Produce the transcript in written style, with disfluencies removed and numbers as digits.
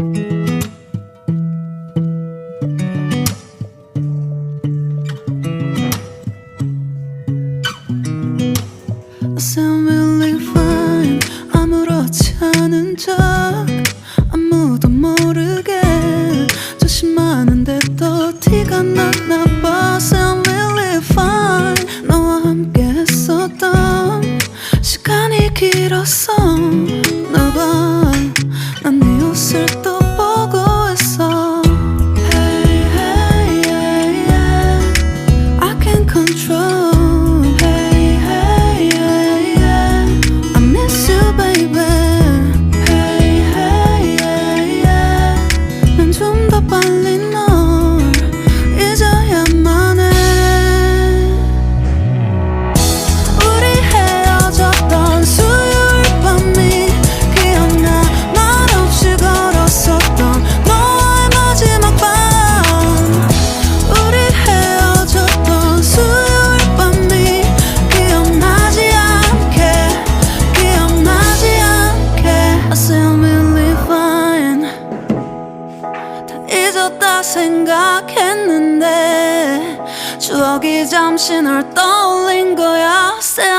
I sound really fine. 아무렇지 않은 척 아무도 모르게 조심하는데 또 티가 났나 봐. Sound really fine. 너와 함께 했었던 시간이 길었어. 나 봐, 난 네 옷을 또 보고 있어. Hey, hey, yeah, yeah. I can't control. 잊었다 생각했는데 추억이 잠시 널 떠올린 거야. Say